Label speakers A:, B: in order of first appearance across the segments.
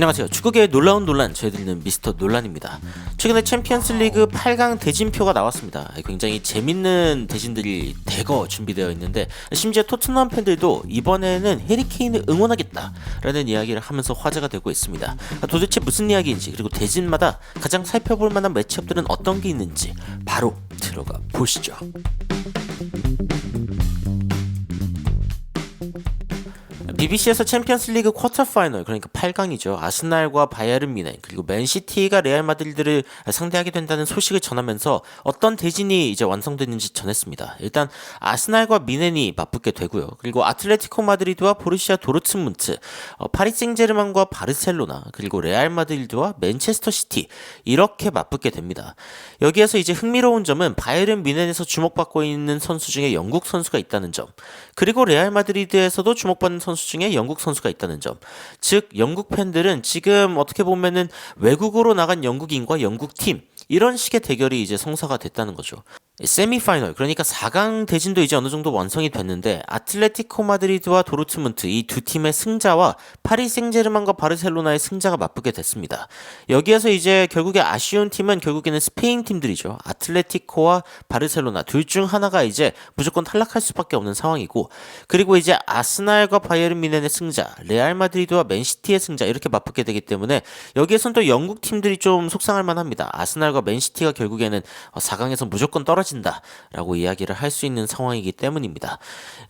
A: 안녕하세요. 축구계의 놀라운 논란, 저희들은 미스터 논란입니다. 최근에 챔피언스 리그 8강 대진표가 나왔습니다. 굉장히 재밌는 대진들이 대거 준비되어 있는데, 심지어 토트넘 팬들도 이번에는 해리 케인을 응원하겠다라는 이야기를 하면서 화제가 되고 있습니다. 도대체 무슨 이야기인지, 그리고 대진마다 가장 살펴볼 만한 매치업들은 어떤 게 있는지 바로 들어가 보시죠. BBC에서 챔피언스 리그 쿼터 파이널, 그러니까 8강이죠. 아스날과 바이에른 뮌헨 그리고 맨시티가 레알 마드리드를 상대하게 된다는 소식을 전하면서 어떤 대진이 이제 완성됐는지 전했습니다. 일단 아스날과 뮌헨이 맞붙게 되고요. 그리고 아틀레티코 마드리드와 보르시아 도르트문트, 파리 생제르맹과 바르셀로나, 그리고 레알 마드리드와 맨체스터 시티, 이렇게 맞붙게 됩니다. 여기에서 이제 흥미로운 점은 바이에른 뮌헨에서 주목받고 있는 선수 중에 영국 선수가 있다는 점, 그리고 레알 마드리드에서도 주목받는 선수 중에 영국 선수가 있다는 점. 즉 영국 팬들은 지금 어떻게 보면은 외국으로 나간 영국인과 영국 팀, 이런 식의 대결이 이제 성사가 됐다는 거죠. 세미파이널, 그러니까 4강 대진도 이제 어느 정도 완성이 됐는데, 아틀레티코 마드리드와 도르트문트, 이 두 팀의 승자와 파리 생제르맹과 바르셀로나의 승자가 맞붙게 됐습니다. 여기에서 이제 결국에 아쉬운 팀은 결국에는 스페인 팀들이죠. 아틀레티코와 바르셀로나 둘 중 하나가 이제 무조건 탈락할 수밖에 없는 상황이고, 그리고 이제 아스날과 바이에른 뮌헨의 승자, 레알 마드리드와 맨시티의 승자, 이렇게 맞붙게 되기 때문에 여기에선 또 영국 팀들이 좀 속상할 만합니다. 아스날과 맨시티가 결국에는 4강에서 무조건 떨어진다라고 이야기를 할 수 있는 상황이기 때문입니다.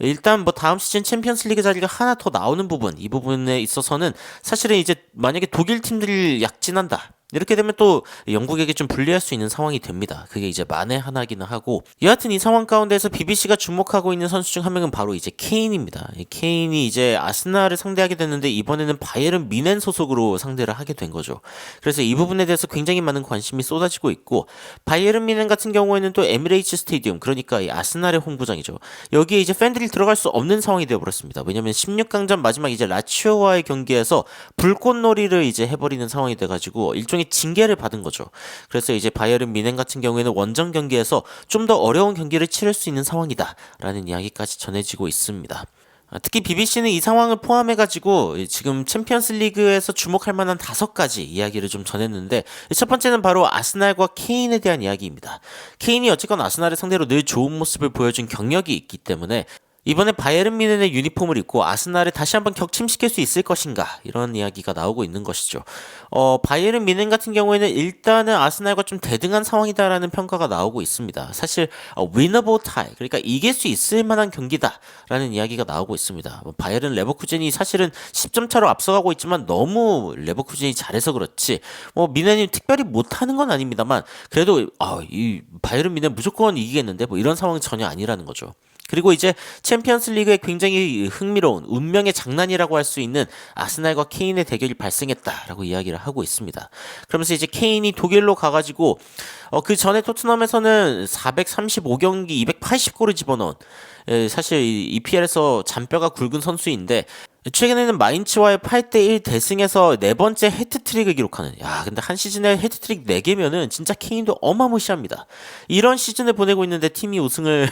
A: 일단 뭐 다음 시즌 챔피언스 리그 자리가 하나 더 나오는 부분, 이 부분에 있어서는 사실은 이제 만약에 독일 팀들이 약진한다, 이렇게 되면 또 영국에게 좀 불리할 수 있는 상황이 됩니다. 그게 이제 만에 하나기는 하고, 여하튼 이 상황 가운데서 BBC가 주목하고 있는 선수 중 한 명은 바로 이제 케인입니다. 케인이 이제 아스날을 상대하게 됐는데 이번에는 바이에른 뮌헨 소속으로 상대를 하게 된 거죠. 그래서 이 부분에 대해서 굉장히 많은 관심이 쏟아지고 있고, 바이에른 뮌헨 같은 경우에는 또 에미레이츠 스테디움, 그러니까 이 아스날의 홈구장이죠. 여기에 이제 팬들이 들어갈 수 없는 상황이 되어버렸습니다. 왜냐면 16강전 마지막 이제 라치오와의 경기에서 불꽃놀이를 이제 해버리는 상황이 돼가지고 일종의 징계를 받은 거죠. 그래서 이제 바이에른 뮌헨 같은 경우에는 원정 경기에서 좀 더 어려운 경기를 치를 수 있는 상황이다 라는 이야기까지 전해지고 있습니다. 특히 BBC는 이 상황을 포함해가지고 지금 챔피언스 리그에서 주목할 만한 5가지 이야기를 좀 전했는데, 첫 번째는 바로 아스날과 케인에 대한 이야기입니다. 케인이 어쨌건 아스날을 상대로 늘 좋은 모습을 보여준 경력이 있기 때문에 이번에 바이에른 뮌헨의 유니폼을 입고 아스날을 다시 한번 격침시킬 수 있을 것인가, 이런 이야기가 나오고 있는 것이죠. 바이에른 뮌헨 같은 경우에는 일단은 아스날과 좀 대등한 상황이다라는 평가가 나오고 있습니다. 사실 winnable tie, 그러니까 이길 수 있을 만한 경기다라는 이야기가 나오고 있습니다. 바이에른 레버쿠젠이 사실은 10점 차로 앞서가고 있지만 너무 레버쿠젠이 잘해서 그렇지 뮌헨이 특별히 못하는 건 아닙니다만, 그래도 이 바이에른 뮌헨 무조건 이기겠는데 이런 상황은 전혀 아니라는 거죠. 그리고 이제 챔피언스 리그에 굉장히 흥미로운 운명의 장난이라고 할 수 있는 아스날과 케인의 대결이 발생했다라고 이야기를 하고 있습니다. 그러면서 이제 케인이 독일로 가가지고 그 전에 토트넘에서는 435경기 280골을 집어넣은, 사실 EPL에서 잔뼈가 굵은 선수인데, 최근에는 마인츠와의 8대1 대승에서 4번째 해트트릭을 기록하는, 근데 한 시즌에 해트트릭 4개면은 진짜 케인도 어마무시합니다. 이런 시즌을 보내고 있는데 팀이 우승을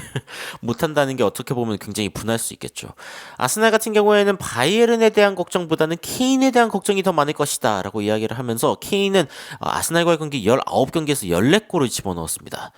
A: 못한다는 게 어떻게 보면 굉장히 분할 수 있겠죠. 아스날 같은 경우에는 바이에른에 대한 걱정보다는 케인에 대한 걱정이 더 많을 것이다 라고 이야기를 하면서, 케인은 아스날과의 경기 19경기에서 14골을 집어넣었습니다.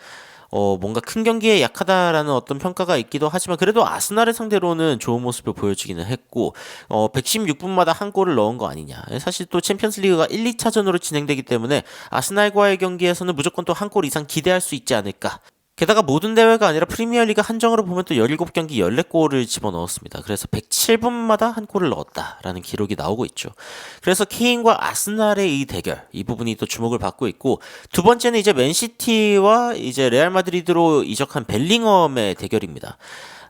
A: 뭔가 큰 경기에 약하다라는 어떤 평가가 있기도 하지만, 그래도 아스날을 상대로는 좋은 모습을 보여주기는 했고, 116분마다 한 골을 넣은 거 아니냐. 사실 또 챔피언스 리그가 1, 2차전으로 진행되기 때문에 아스날과의 경기에서는 무조건 또 한 골 이상 기대할 수 있지 않을까. 게다가 모든 대회가 아니라 프리미어리그 한정으로 보면 또 17경기 14골을 집어넣었습니다. 그래서 107분마다 한 골을 넣었다라는 기록이 나오고 있죠. 그래서 케인과 아스날의 이 대결, 이 부분이 또 주목을 받고 있고, 두 번째는 이제 맨시티와 이제 레알 마드리드로 이적한 벨링엄의 대결입니다.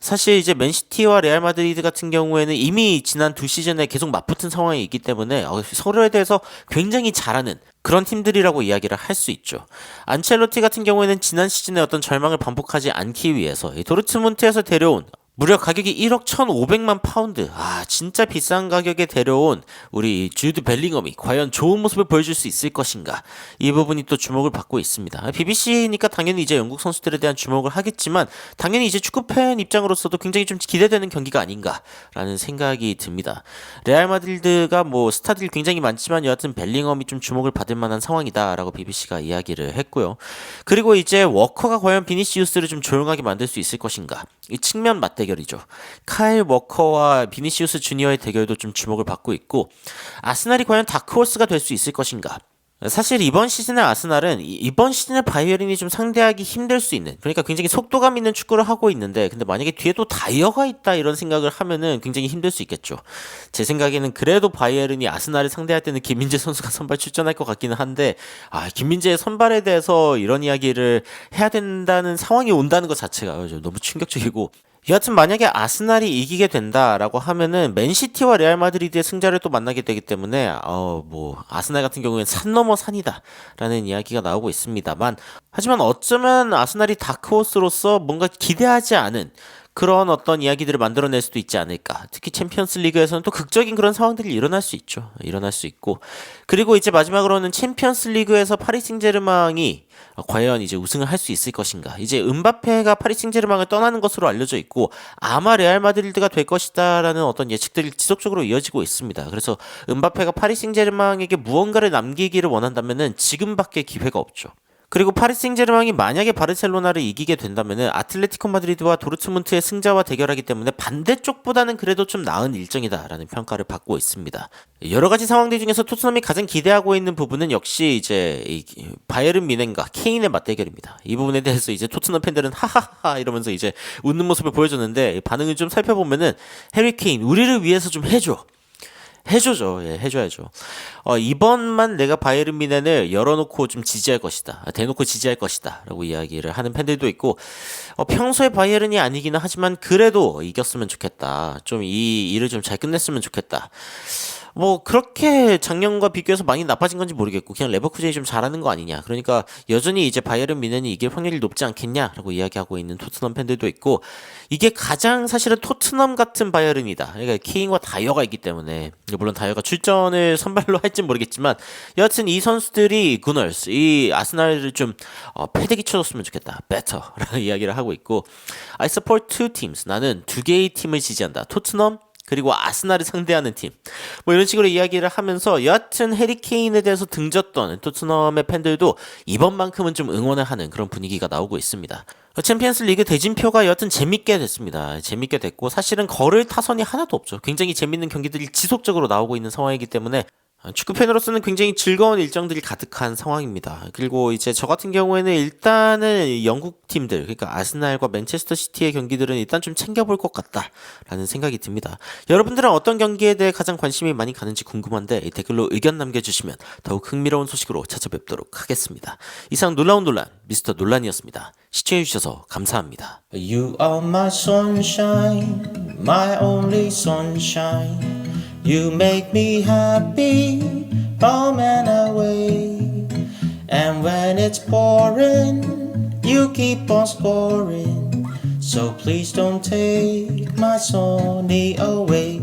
A: 사실 이제 맨시티와 레알 마드리드 같은 경우에는 이미 지난 2시즌에 계속 맞붙은 상황이 있기 때문에 서로에 대해서 굉장히 잘하는 그런 팀들이라고 이야기를 할 수 있죠. 안첼로티 같은 경우에는 지난 시즌에 어떤 절망을 반복하지 않기 위해서 도르트문트에서 데려온 무려 가격이 1억 1,500만 파운드. 아, 진짜 비싼 가격에 데려온 우리 주드 벨링엄이 과연 좋은 모습을 보여줄 수 있을 것인가? 이 부분이 또 주목을 받고 있습니다. BBC니까 당연히 이제 영국 선수들에 대한 주목을 하겠지만 당연히 이제 축구팬 입장으로서도 굉장히 좀 기대되는 경기가 아닌가라는 생각이 듭니다. 레알 마드리드가 뭐 스타들이 굉장히 많지만 여하튼 벨링엄이 좀 주목을 받을 만한 상황이다라고 BBC가 이야기를 했고요. 그리고 이제 워커가 과연 비니시우스를 좀 조용하게 만들 수 있을 것인가? 이 측면 맞대결이죠. 카일 워커와 비니시우스 주니어의 대결도 좀 주목을 받고 있고 아스날이 과연 다크호스가 될 수 있을 것인가? 사실 이번 시즌의 아스날은 이번 시즌의 바이에른이 좀 상대하기 힘들 수 있는, 그러니까 굉장히 속도감 있는 축구를 하고 있는데 근데 만약에 뒤에 또 다이어가 있다 이런 생각을 하면은 굉장히 힘들 수 있겠죠. 제 생각에는 그래도 바이에른이 아스날을 상대할 때는 김민재 선수가 선발 출전할 것 같기는 한데 김민재의 선발에 대해서 이런 이야기를 해야 된다는 상황이 온다는 것 자체가 너무 충격적이고, 여하튼 만약에 아스날이 이기게 된다라고 하면은 맨시티와 레알 마드리드의 승자를 또 만나게 되기 때문에 뭐 아스날 같은 경우에는 산 넘어 산이다라는 이야기가 나오고 있습니다만, 하지만 어쩌면 아스날이 다크호스로서 뭔가 기대하지 않은 그런 어떤 이야기들을 만들어낼 수도 있지 않을까. 특히 챔피언스 리그에서는 또 극적인 그런 상황들이 일어날 수 있죠. 일어날 수 있고, 그리고 이제 마지막으로는 챔피언스 리그에서 파리 생제르맹이 과연 이제 우승을 할 수 있을 것인가. 이제 음바페가 파리 생제르맹을 떠나는 것으로 알려져 있고 아마 레알 마드리드가 될 것이다라는 어떤 예측들이 지속적으로 이어지고 있습니다. 그래서 음바페가 파리 생제르맹에게 무언가를 남기기를 원한다면은 지금밖에 기회가 없죠. 그리고 파리 생제르맹이 만약에 바르셀로나를 이기게 된다면은 아틀레티코 마드리드와 도르트문트의 승자와 대결하기 때문에 반대쪽보다는 그래도 좀 나은 일정이다라는 평가를 받고 있습니다. 여러 가지 상황들 중에서 토트넘이 가장 기대하고 있는 부분은 역시 이제 바이에른 뮌헨과 케인의 맞대결입니다. 이 부분에 대해서 이제 토트넘 팬들은 하하하 이러면서 이제 웃는 모습을 보여줬는데 반응을 좀 살펴보면은 해리 케인 우리를 위해서 좀 해줘죠. 예, 해줘야죠. 이번만 내가 바이에른 뮌헨을 열어놓고 좀 지지할 것이다. 대놓고 지지할 것이다. 라고 이야기를 하는 팬들도 있고, 평소에 바이에른이 아니기는 하지만 그래도 이겼으면 좋겠다. 좀 이 일을 좀 잘 끝냈으면 좋겠다. 뭐 그렇게 작년과 비교해서 많이 나빠진 건지 모르겠고 그냥 레버쿠젠이 좀 잘하는 거 아니냐. 그러니까 여전히 이제 바이에른 뮌헨이 이길 확률이 높지 않겠냐라고 이야기하고 있는 토트넘 팬들도 있고, 이게 가장 사실은 토트넘 같은 바이에른이다. 그러니까 케인과 다이어가 있기 때문에, 물론 다이어가 출전을 선발로 할진 모르겠지만 여하튼 이 선수들이 구널스 이 아스날을 좀 패대기 쳐줬으면 좋겠다. better라는 이야기를 하고 있고, I support two teams. 나는 두 개의 팀을 지지한다. 토트넘 그리고 아스날을 상대하는 팀. 뭐 이런 식으로 이야기를 하면서 여하튼 해리 케인에 대해서 등졌던 토트넘의 팬들도 이번만큼은 좀 응원을 하는 그런 분위기가 나오고 있습니다. 챔피언스 리그 대진표가 여하튼 재밌게 됐습니다. 재밌게 됐고 사실은 거를 타선이 하나도 없죠. 굉장히 재밌는 경기들이 지속적으로 나오고 있는 상황이기 때문에 축구 팬으로서는 굉장히 즐거운 일정들이 가득한 상황입니다. 그리고 이제 저 같은 경우에는 일단은 영국 팀들, 그러니까 아스날과 맨체스터 시티의 경기들은 일단 좀 챙겨볼 것 같다라는 생각이 듭니다. 여러분들은 어떤 경기에 대해 가장 관심이 많이 가는지 궁금한데 댓글로 의견 남겨주시면 더욱 흥미로운 소식으로 찾아뵙도록 하겠습니다. 이상 놀라운 논란 미스터 논란이었습니다. 시청해주셔서 감사합니다.
B: You are my sunshine, my only sunshine. You make me happy, home and away. And when it's pouring, you keep on scoring. So please don't take my Sony away.